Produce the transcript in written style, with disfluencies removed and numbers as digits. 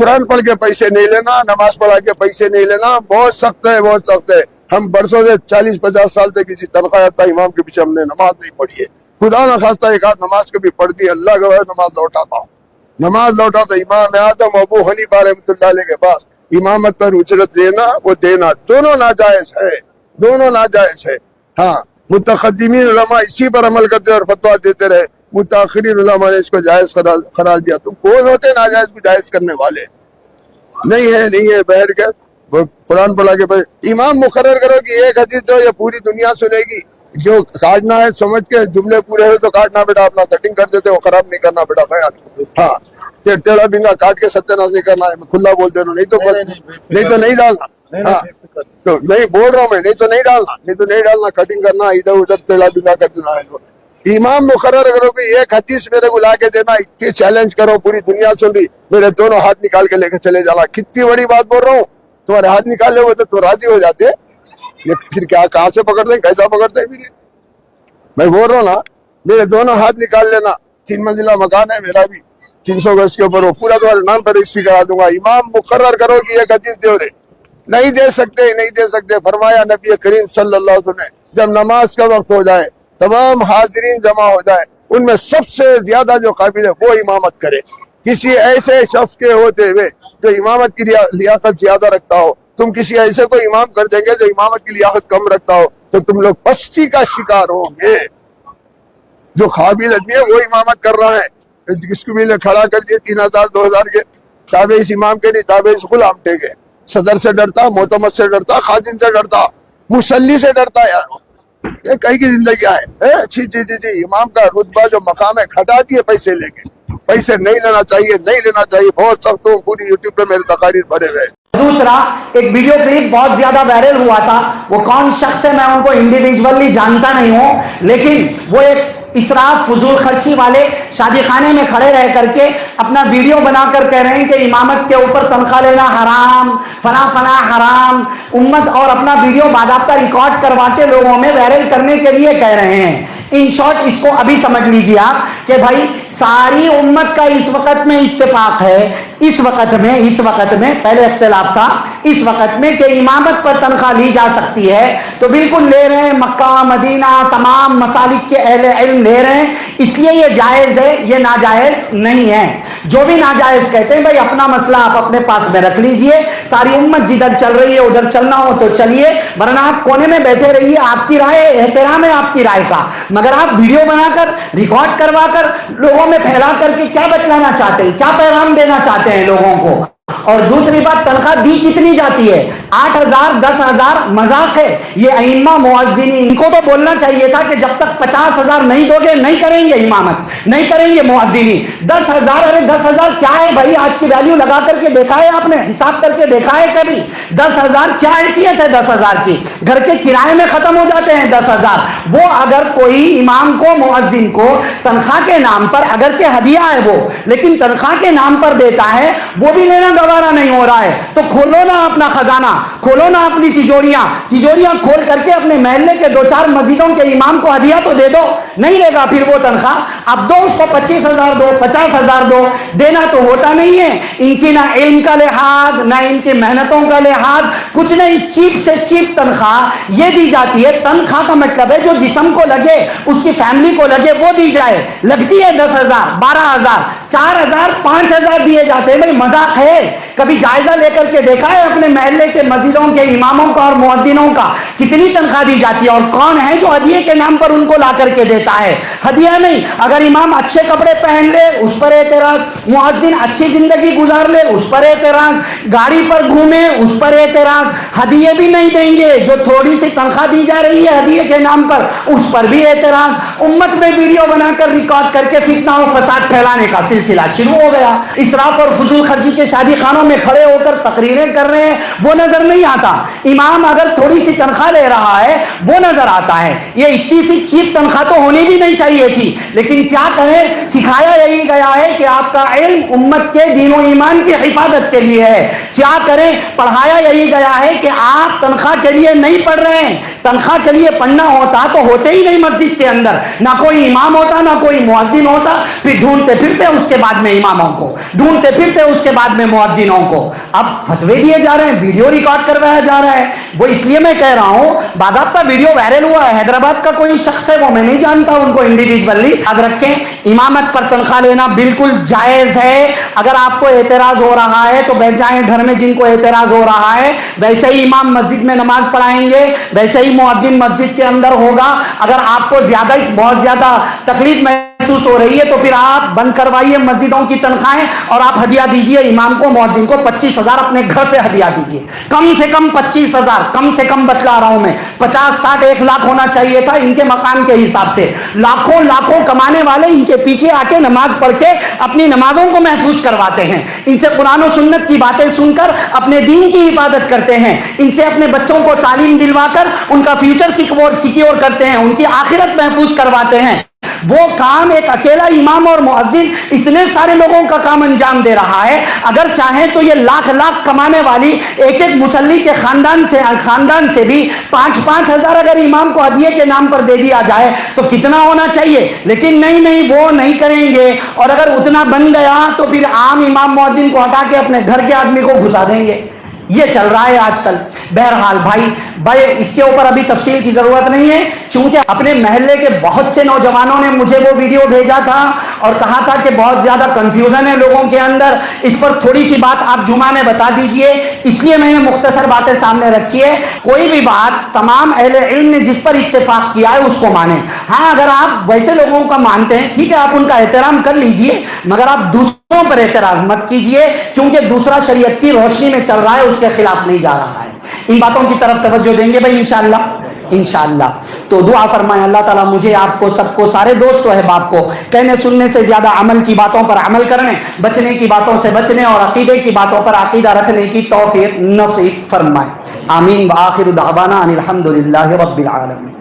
कुरान पढ़ के पैसे नहीं लेना, नमाज पढ़ा के पैसे नहीं लेना, बहुत सख्त है, बहुत सख्त है। हम बरसों से 40-50 साल से किसी तनख्वाह याफ्ता इमाम के पीछे हमने नमाज नहीं पढ़ी है। खुदा न खास्ता एक आध नमाज कभी पढ़ दी, अल्लाह के बाद नमाज लौटाता हूँ। नमाज लौटाता इमाम आदम अबू हनीफा रहमतुल्लाह अलैह के पास इमामत पर उजरत लेना वो देना दोनों नाजायज है, दोनों नाजायज है। हाँ, मुतक़द्दिमीन उलमा इसी पर अमल करते और फतवा देते रहे, मुताखिरीन उलमा ने इसको जायज करार दिया। तुम कौन होते नाजायज को जायज करने वाले? नहीं है बहर के कुरान पढ़ा के इमाम मुकर्रर करो कि एक हदीस जो ये पूरी दुनिया सुनेगी। जो काटना है समझ के जुमले पूरे हो तो काटना बेटा, अपना कटिंग कर देते हो, खराब नहीं करना बेटा बयान। हाँ, टेढ़ा बिंगा काट के सत्यानाश नहीं करना है, मैं खुला बोल दे रहा हूँ, नहीं तो नहीं डालना। हाँ, तो नहीं बोल रहा हूँ मैं, नहीं तो नहीं डालना, कटिंग करना, इधर उधर टेढ़ा बिंगा कर देना है। तो इमाम मुकर्रर करो कि एक हदीस मेरे को ला के देना, इतनी चैलेंज करो, पूरी दुनिया सुन रही, मेरे दोनों हाथ निकाल के लेके चले जाना। कितनी बड़ी बात बोल रहा हूँ, तुम्हारे हाथ निकाले हुए तो राजी हो जाते। ये फिर क्या, कहाँ से पकड़ते हैं, कैसा पकड़ते हैं? मैं बोल रहा हूँ ना, मेरे दोनों हाथ निकाल लेना। 3 मंजिला मकान है मेरा भी, 300 गज के ऊपर, वो पूरा तुम्हारे नाम पर रजिस्ट्री करा दूंगा। इमाम मुकर्रर करो कि ये हदीस दे रहे, नहीं दे सकते। फरमाया नबी करीम सल्लल्लाहु अलैहि वसल्लम ने, जब नमाज का वक्त हो जाए, तमाम हाजिरीन जमा हो जाए, उनमें सबसे ज्यादा जो काबिल है वो इमामत करे। किसी ऐसे शख्स के होते हुए जो इमामत की लियाकत ज्यादा रखता हो, तुम किसी ऐसे को इमाम कर देंगे जो इमामत की लियाकत कम रखता हो, तो तुम लोग पस्ती का शिकार होंगे। जो काबिल आदमी है वो इमामत कर रहा है, किसको भी खड़ा कर दिए 3000-2000 के ताबे इस इमाम के नहीं, ताबे इस गुलाम टेके। सदर से डरता, मोतमद से डरता, खादिम से डरता, मुसल्ली से डरता। यार ये कहीं की जिंदगी है? अच्छी जी इमाम का रुतबा जो मकाम है घटा दिए पैसे लेके। पैसे नहीं लेना चाहिए, बहुत सख्त हूँ। पूरी यूट्यूब पे मेरे तकारीर भरे हुए। दूसरा, एक वीडियो क्लिप बहुत ज्यादा वायरल हुआ था, वो कौन शख्स है मैं उनको इंडिविजुअली जानता नहीं हूं, लेकिन वो एक इसराफ फजूल खर्ची वाले शादी खाने में खड़े रह करके अपना वीडियो बनाकर कह रहे हैं कि इमामत के ऊपर तनख्वाह लेना हराम, फला हराम। उम्मत और अपना वीडियो बाकायदा रिकॉर्ड करवा के लोगों में वायरल करने के लिए कह रहे हैं। इन शॉर्ट इसको अभी समझ लीजिए आप कि भाई सारी उम्मत का इस वक्त में इत्तेफाक है, इस वक्त में पहले इख्तिलाफ था, इस वक्त में कि इमामत पर तनख्वाह ली जा सकती है, तो बिल्कुल ले रहे हैं। मक्का मदीना तमाम मसालिक के अहले इल्म ले रहे हैं, इसलिए ये जायज है, ये नाजायज नहीं है। जो भी नाजायज कहते हैं भाई अपना मसला आप अपने पास में रख लीजिए, सारी उम्मत जिधर चल रही है उधर चलना हो तो चलिए, वरना आप कोने में बैठे रहिए। आपकी राय, एहतराम है आपकी राय का, मगर आप वीडियो बनाकर रिकॉर्ड करवाकर लोगों में फैला करके क्या बतलाना चाहते हैं, क्या पैगाम देना चाहते हैं लोगों को? और दूसरी बात, तनख्वाह दी कितनी जाती है? 8000 10,000 मजाक है। ये अइम्मा मुअज्जिनीन इनको तो बोलना चाहिए था कि जब तक 50,000 नहीं दोगे नहीं करेंगे इमामत, नहीं करेंगे मुअज्जिनीन। 10,000, अरे 10,000 क्या है भाई? आज की वैल्यू लगा करके देखा है आपने? हिसाब करके देखा है कभी? 10,000 क्या हैसियत है 10,000 की? घर के किराए में खत्म हो जाते हैं 10,000। वो अगर कोई इमाम को, मुअज्जिन को तनख्वाह के नाम पर, अगरचे हदिया है वो, लेकिन तनख्वाह के नाम पर देता है, वो भी लेना गवारा नहीं हो रहा है, तो खोलो ना अपना खजाना, खोलो ना अपनी तिजोरियां खोल करके अपने महल्ले के 2-4 मस्जिदों के इमाम को हदिया तो दे दो। नहीं लेगा फिर वो तनख्वाह, अब दो उसको 25,000 दो, 50,000 दो, देना तो होता नहीं है। इनकी ना इल्म का लिहाज, ना इनकी मेहनतों का लिहाज, कुछ नहीं, चीप से चीप तनख्वाह ये दी जाती है। तनख्वाह का मतलब है जो जिस्म को लगे, उसकी फैमिली को लगे, वो दी जाए। लगती है 10,000, 12,000, 4,000, 5,000 दिए जाते हैं। भाई मजाक है? कभी जायजा लेकर के देखा है अपने महल्ले के मस्जिदों के इमामों का और मुअद्दिनों का कितनी तनख्वाह दी जाती है? और कौन है जो हदिये के नाम पर उनको ला करके देता है? हदिया नहीं। अगर इमाम अच्छे कपड़े पहन ले उस पर एतराज, मुअद्दिन अच्छी जिंदगी गुजार ले उस पर एतराज, गाड़ी पर घूमे उस पर एतराज। हदिये भी नहीं देंगे, जो थोड़ी सी तनख्वाह दी जा रही है हदिये के नाम पर उस पर भी एतराज। उम्मत में वीडियो बनाकर रिकॉर्ड करके फितना और फसाद फैलाने का सिलसिला शुरू हो गया। इसराफ और फजूल खर्ची के शादी खानों में खड़े होकर तकरीरें कर रहे हैं, वो नजर नहीं आता। इमाम अगर थोड़ी सी तनख्वाह ले रहा है वो नजर आता है। ये इतनी सी चीप तनख्वाह तो होनी भी नहीं चाहिए थी, लेकिन क्या करें, सिखाया यही गया है कि आपका इल्म उम्मत के दीन और ईमान की हिफाजत के लिए है। क्या करें, पढ़ाया यही गया है कि आप तनख्वाह के लिए नहीं पढ़ रहे हैं। तनख्वाह के लिए पढ़ना होता तो होते ही नहीं मस्जिद के अंदर, ना कोई इमाम होता ना कोई मुअद्दिन होता। फिर ढूंढते फिरते उसके बाद में इमामों को, ढूंढते फिरते उसके बाद में मुअद्दिन मुअद्दिनों को अब फतवे दिए जा रहे हैं, वीडियो रिकॉर्ड करवाया जा रहा है। वो इसलिए मैं कह रहा हूं, बाकायदा वीडियो वायरल हुआ है, हैदराबाद का कोई शख्स है, वो मैं नहीं जानता उनको इंडिविजुअली। याद रखें, इमामत पर तनख्वाह लेना बिल्कुल जायज है। अगर आपको एतराज हो रहा है तो बैठ जाएं घर में, जिनको एतराज हो रहा है। वैसे ही इमाम मस्जिद में नमाज पढ़ाएंगे, वैसे ही मुअद्दिन मस्जिद के अंदर होगा। अगर आपको बहुत ज्यादा तकलीफ महसूस हो रही है तो फिर आप बंद करवाइए मस्जिदों की तनख्वाहें और आप हदिया दीजिए इमाम को, मुअद्दिन को 25,000 अपने घर से हदिया दीजिए। कम से कम 25,000, कम से कम बतला रहा हूं मैं, 50, 60, 1 लाख होना चाहिए था इनके मकान के हिसाब से। लाखों लाखों कमाने वाले इनके पीछे आके नमाज पढ़ के अपनी नमाजों को महफूज करवाते हैं, इनसे कुरान और सुन्नत की बातें सुनकर अपने दीन की हिफाजत करते हैं, इनसे अपने बच्चों को तालीम दिलवाकर उनका फ्यूचर सिक्योर करते हैं, उनकी आखिरत महफूज करवाते हैं। वो काम एक अकेला इमाम और मुअद्दिन इतने सारे लोगों का काम अंजाम दे रहा है। अगर चाहें तो ये लाख लाख कमाने वाली एक एक मुसल्ली के खानदान से भी 5-5 हजार अगर इमाम को हदिये के नाम पर दे दिया जाए तो कितना होना चाहिए। लेकिन नहीं, वो नहीं करेंगे। और अगर उतना बन गया तो फिर आम इमाम मुअद्दिन को हटा के अपने घर के आदमी को घुसा देंगे। ये चल रहा है आजकल। बहरहाल भाई इसके ऊपर अभी तफसील की जरूरत नहीं है, क्योंकि अपने महल्ले के बहुत से नौजवानों ने मुझे वो वीडियो भेजा था और कहा था कि बहुत ज्यादा कंफ्यूजन है लोगों के अंदर, इस पर थोड़ी सी बात आप जुमा में बता दीजिए। इसलिए मैंने मुख्तसर बातें सामने रखी है। कोई भी बात तमाम अहले इल्म ने जिस पर इत्तेफाक किया है उसको माने। हाँ, अगर आप वैसे लोगों का मानते हैं, ठीक है, आप उनका एहतराम कर लीजिए, मगर आप दूसरों पर एतराज मत कीजिए, क्योंकि दूसरा शरीयत की रोशनी में चल रहा है, उसके खिलाफ नहीं जा रहा है। इन बातों की तरफ तवज्जो देंगे भाई इंशाअल्लाह। तो दुआ फरमाएं अल्लाह ताला मुझे, आपको, सबको, सारे दोस्त अहबाब को कहने सुनने से ज्यादा अमल की बातों पर अमल करने, बचने की बातों से बचने और अकीदे की बातों पर अकीदा रखने की तौफीक नसीब फरमाए। आमीन। व आखिरु दावाना अनिल हम्दुलिल्लाहि रब्बिल आलमीन।